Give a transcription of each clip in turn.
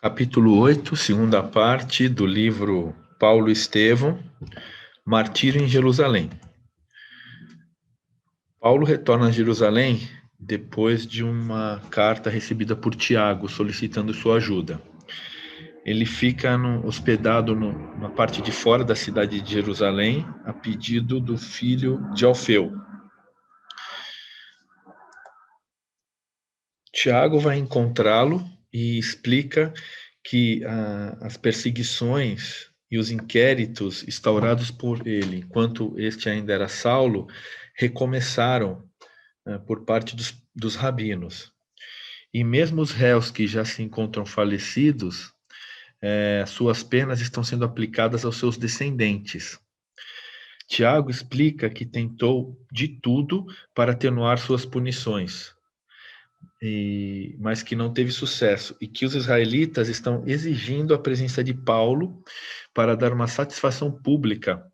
Capítulo 8, segunda parte do livro Paulo e Estevão, Martírio em Jerusalém. Paulo retorna a Jerusalém depois de uma carta recebida por Tiago solicitando sua ajuda. Ele fica hospedado na parte de fora da cidade de Jerusalém, a pedido do filho de Alfeu. Tiago vai encontrá-lo e explica que as perseguições e os inquéritos instaurados por ele, enquanto este ainda era Saulo, recomeçaram por parte dos rabinos. E mesmo os réus que já se encontram falecidos, suas penas estão sendo aplicadas aos seus descendentes. Tiago explica que tentou de tudo para atenuar suas punições, mas que não teve sucesso, e que os israelitas estão exigindo a presença de Paulo para dar uma satisfação pública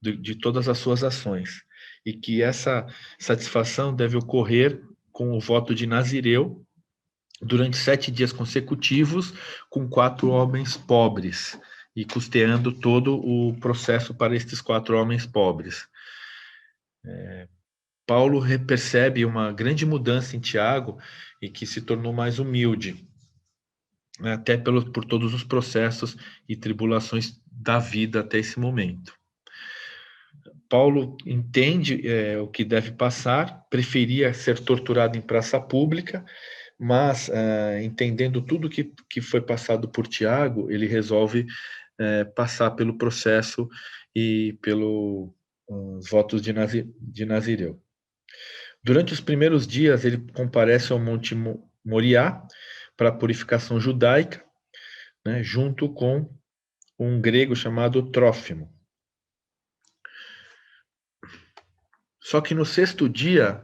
de todas as suas ações, e que essa satisfação deve ocorrer com o voto de Nazireu durante 7 dias consecutivos, com 4 homens pobres, e custeando todo o processo para estes 4 homens pobres. Paulo percebe uma grande mudança em Tiago e que se tornou mais humilde, né, até por todos os processos e tribulações da vida até esse momento. Paulo entende o que deve passar, preferia ser torturado em praça pública, mas entendendo tudo que foi passado por Tiago, ele resolve passar pelo processo e pelos votos de Nazireu. Durante os primeiros dias, ele comparece ao Monte Moriá para a purificação judaica, né, junto com um grego chamado Trófimo. Só que no 6º dia,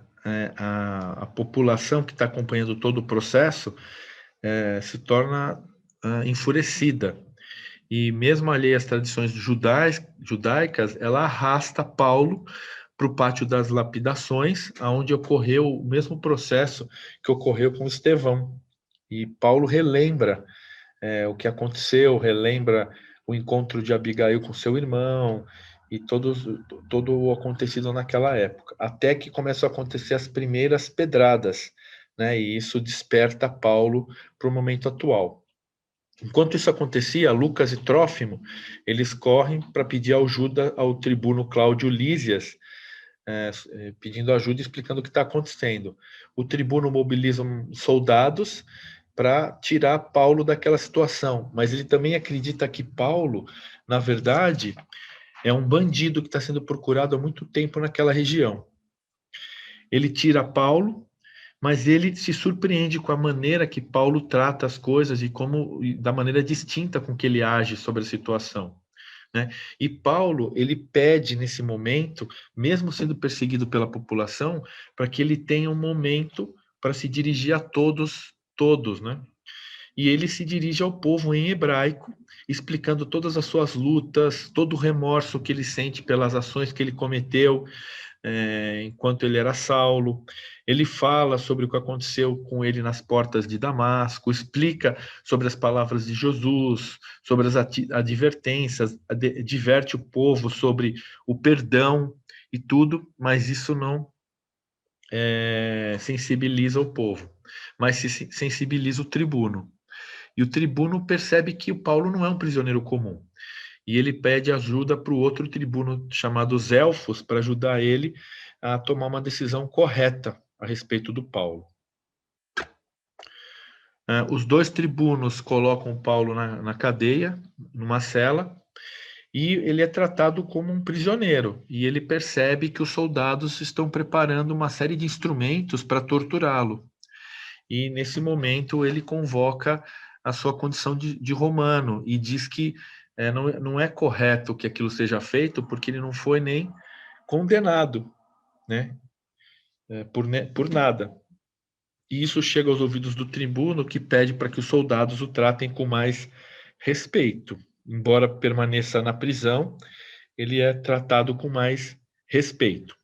a população que está acompanhando todo o processo se torna enfurecida. E mesmo alheia às tradições judaicas, ela arrasta Paulo para o pátio das lapidações, onde ocorreu o mesmo processo que ocorreu com Estevão. E Paulo relembra o que aconteceu, relembra o encontro de Abigail com seu irmão e todo o acontecido naquela época, até que começam a acontecer as primeiras pedradas, né? E isso desperta Paulo para o momento atual. Enquanto isso acontecia, Lucas e Trófimo, eles correm para pedir ajuda ao tribuno Cláudio Lísias, pedindo ajuda e explicando o que está acontecendo. O tribuno mobiliza soldados para tirar Paulo daquela situação, mas ele também acredita que Paulo, na verdade, é um bandido que está sendo procurado há muito tempo naquela região. Ele tira Paulo, mas ele se surpreende com a maneira que Paulo trata as coisas e da maneira distinta com que ele age sobre a situação, né? E Paulo, ele pede nesse momento, mesmo sendo perseguido pela população, para que ele tenha um momento para se dirigir a todos, né? E ele se dirige ao povo em hebraico, explicando todas as suas lutas, todo o remorso que ele sente pelas ações que ele cometeu, enquanto ele era Saulo. Ele fala sobre o que aconteceu com ele nas portas de Damasco, explica sobre as palavras de Jesus, sobre as advertências, diverte o povo sobre o perdão e tudo, mas isso não sensibiliza o povo, mas se sensibiliza o tribuno. E o tribuno percebe que o Paulo não é um prisioneiro comum. E ele pede ajuda para o outro tribuno chamado Zelfos para ajudar ele a tomar uma decisão correta a respeito do Paulo. Os 2 tribunos colocam Paulo na cadeia, numa cela, e ele é tratado como um prisioneiro. E ele percebe que os soldados estão preparando uma série de instrumentos para torturá-lo. E nesse momento ele convoca a sua condição de romano e diz que não é correto que aquilo seja feito porque ele não foi nem condenado, né, por nada. E isso chega aos ouvidos do tribuno, que pede para que os soldados o tratem com mais respeito. Embora permaneça na prisão, ele é tratado com mais respeito.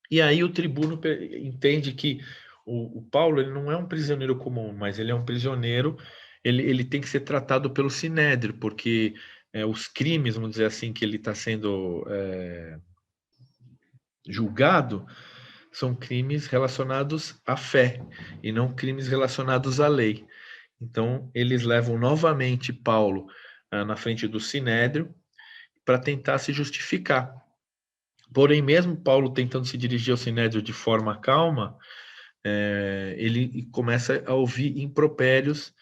E aí o tribuno entende que o Paulo ele não é um prisioneiro comum, mas ele é um prisioneiro ele tem que ser tratado pelo Sinédrio, porque os crimes, vamos dizer assim, que ele está sendo julgado, são crimes relacionados à fé, e não crimes relacionados à lei. Então, eles levam novamente Paulo na frente do Sinédrio para tentar se justificar. Porém, mesmo Paulo tentando se dirigir ao Sinédrio de forma calma, ele começa a ouvir impropérios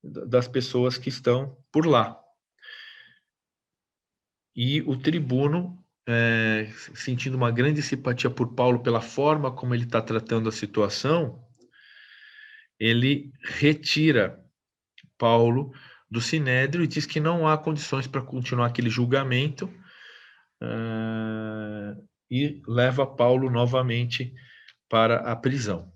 das pessoas que estão por lá. E o tribuno, sentindo uma grande simpatia por Paulo pela forma como ele está tratando a situação, ele retira Paulo do Sinédrio e diz que não há condições para continuar aquele julgamento, e leva Paulo novamente para a prisão.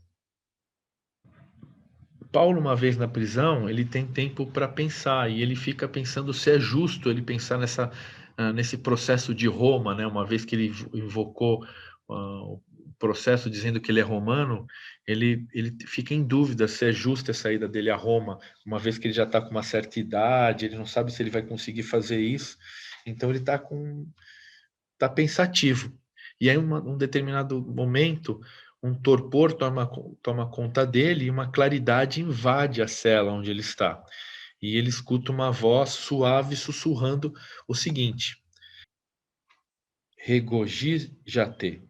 Paulo, uma vez na prisão, ele tem tempo para pensar, e ele fica pensando se é justo ele pensar nesse processo de Roma, né? Uma vez que ele invocou o processo dizendo que ele é romano, ele fica em dúvida se é justa a saída dele a Roma, uma vez que ele já está com uma certa idade, ele não sabe se ele vai conseguir fazer isso, então ele está pensativo. E aí, um determinado momento, um torpor toma conta dele e uma claridade invade a cela onde ele está. E ele escuta uma voz suave sussurrando o seguinte: regozija-te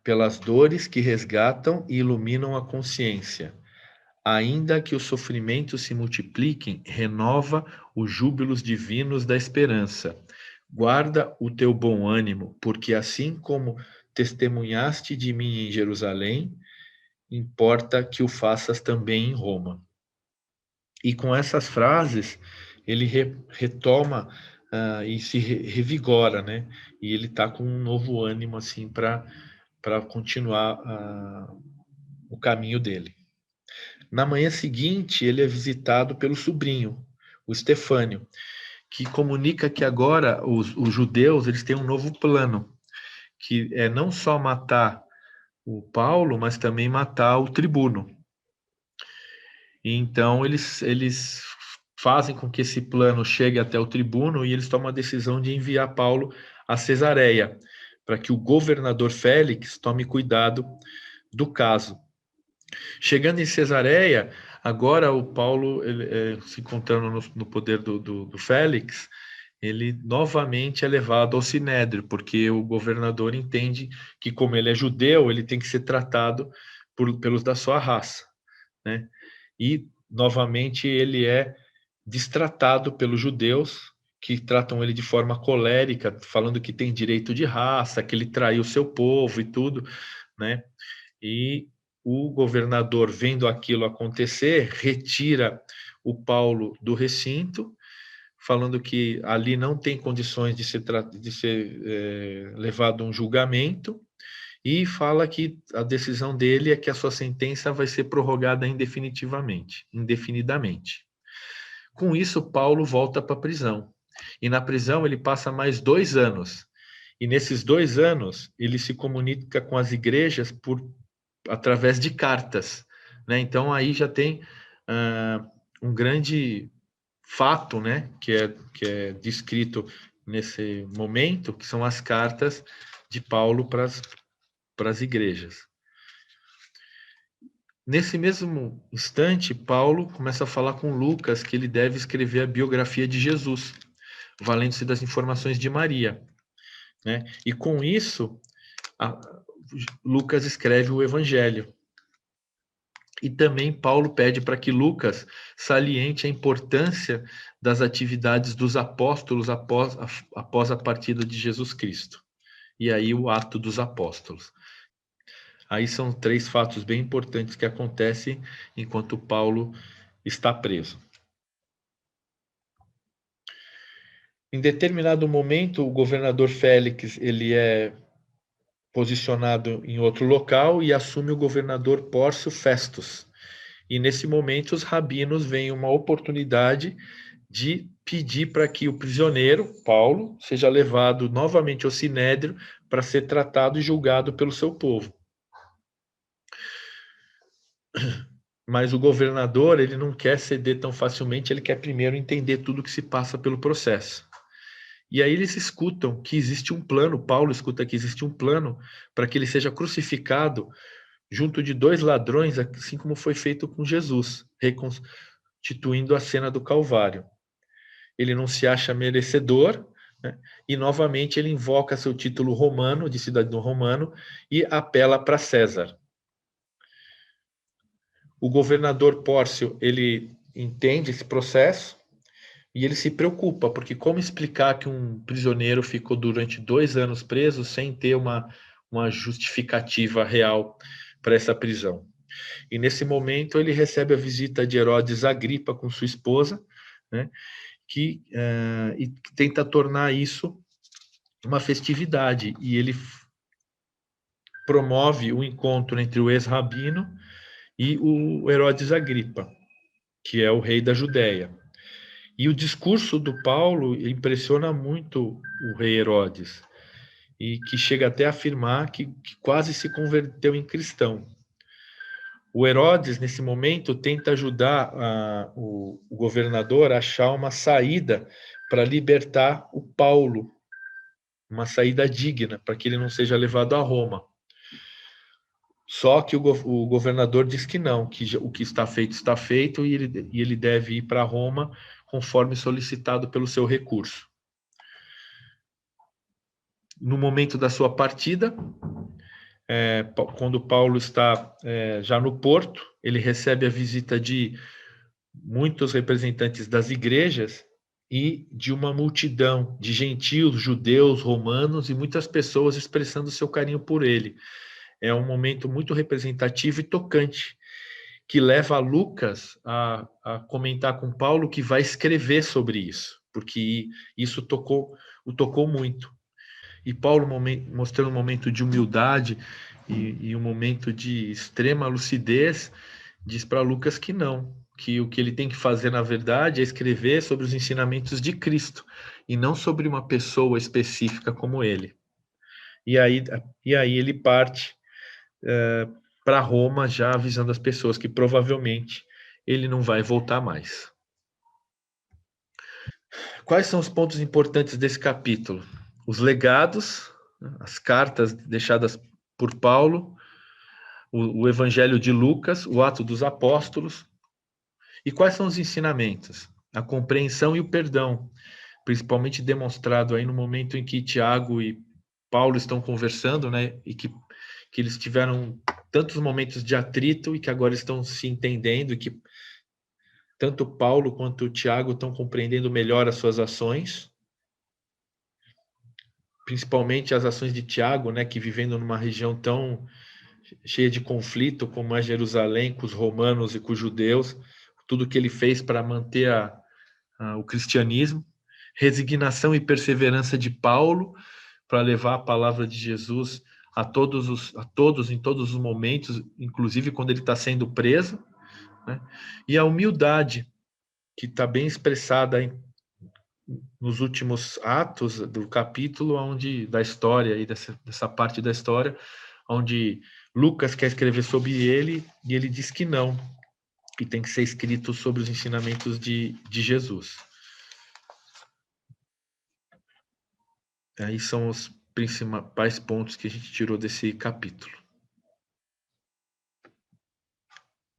pelas dores que resgatam e iluminam a consciência. Ainda que os sofrimentos se multipliquem, renova os júbilos divinos da esperança. Guarda o teu bom ânimo, porque assim como testemunhaste de mim em Jerusalém, importa que o faças também em Roma. E com essas frases, ele retoma e se revigora, né? E ele está com um novo ânimo assim para continuar o caminho dele. Na manhã seguinte, ele é visitado pelo sobrinho, o Estefânio, que comunica que agora os judeus eles têm um novo plano, que é não só matar o Paulo, mas também matar o tribuno. E então eles fazem com que esse plano chegue até o tribuno e eles tomam a decisão de enviar Paulo a Cesareia, para que o governador Félix tome cuidado do caso. Chegando em Cesareia, agora o Paulo, se encontrando no poder do Félix, ele novamente é levado ao Sinédrio, porque o governador entende que, como ele é judeu, ele tem que ser tratado pelos da sua raça, né? E, novamente, ele é destratado pelos judeus, que tratam ele de forma colérica, falando que tem direito de raça, que ele traiu seu povo e tudo, né? E o governador, vendo aquilo acontecer, retira o Paulo do recinto, falando que ali não tem condições de ser levado a um julgamento, e fala que a decisão dele é que a sua sentença vai ser prorrogada indefinidamente. Com isso, Paulo volta para a prisão. E na prisão ele passa mais 2 anos. E nesses 2 anos, ele se comunica com as igrejas através de cartas, né? Então aí já tem um grande fato, né, que é descrito nesse momento, que são as cartas de Paulo para as igrejas. Nesse mesmo instante, Paulo começa a falar com Lucas que ele deve escrever a biografia de Jesus, valendo-se das informações de Maria, né? E com isso, Lucas escreve o Evangelho. E também Paulo pede para que Lucas saliente a importância das atividades dos apóstolos após a partida de Jesus Cristo. E aí o ato dos apóstolos. Aí são 3 fatos bem importantes que acontecem enquanto Paulo está preso. Em determinado momento, o governador Félix ele é posicionado em outro local e assume o governador Pórcio Festus. E nesse momento, os rabinos veem uma oportunidade de pedir para que o prisioneiro, Paulo, seja levado novamente ao Sinédrio para ser tratado e julgado pelo seu povo. Mas o governador, ele não quer ceder tão facilmente, ele quer primeiro entender tudo que se passa pelo processo. E aí eles escutam que existe um plano, Paulo escuta que existe um plano para que ele seja crucificado junto de 2 ladrões, assim como foi feito com Jesus, reconstituindo a cena do Calvário. Ele não se acha merecedor, né? E novamente ele invoca seu título romano, de cidadão romano, e apela para César. O governador Pórcio, ele entende esse processo e ele se preocupa, porque como explicar que um prisioneiro ficou durante 2 anos preso sem ter uma justificativa real para essa prisão? E nesse momento ele recebe a visita de Herodes Agripa com sua esposa, né, e tenta tornar isso uma festividade. E ele promove o encontro entre o ex-rabino e o Herodes Agripa, que é o rei da Judéia. E o discurso do Paulo impressiona muito o rei Herodes, e que chega até a afirmar que quase se converteu em cristão. O Herodes, nesse momento, tenta ajudar o governador a achar uma saída para libertar o Paulo, uma saída digna, para que ele não seja levado a Roma. Só que o governador diz que não, que o que está feito, e ele deve ir para Roma conforme solicitado pelo seu recurso. No momento da sua partida, quando Paulo está já no porto, ele recebe a visita de muitos representantes das igrejas e de uma multidão de gentios, judeus, romanos e muitas pessoas expressando seu carinho por ele. É um momento muito representativo e tocante, que leva Lucas a comentar com Paulo que vai escrever sobre isso, porque isso o tocou muito. E Paulo, mostrando um momento de humildade e um momento de extrema lucidez, diz para Lucas que não, que o que ele tem que fazer, na verdade, é escrever sobre os ensinamentos de Cristo, e não sobre uma pessoa específica como ele. E aí ele parte para Roma, já avisando as pessoas que provavelmente ele não vai voltar mais. Quais são os pontos importantes desse capítulo? Os legados, as cartas deixadas por Paulo, o Evangelho de Lucas, o Ato dos Apóstolos. E quais são os ensinamentos? A compreensão e o perdão, principalmente demonstrado aí no momento em que Tiago e Paulo estão conversando, né? E que eles tiveram tantos momentos de atrito e que agora estão se entendendo, e que tanto Paulo quanto Tiago estão compreendendo melhor as suas ações, principalmente as ações de Tiago, né, que vivendo numa região tão cheia de conflito como é Jerusalém, com os romanos e com os judeus, tudo que ele fez para manter o cristianismo, resignação e perseverança de Paulo para levar a palavra de Jesus a todos em todos os momentos, inclusive quando ele está sendo preso, né? E a humildade que está bem expressada nos últimos atos do capítulo, onde da história e dessa parte da história, onde Lucas quer escrever sobre ele e ele diz que não, que tem que ser escrito sobre os ensinamentos de Jesus. Aí são os principais pontos que a gente tirou desse capítulo.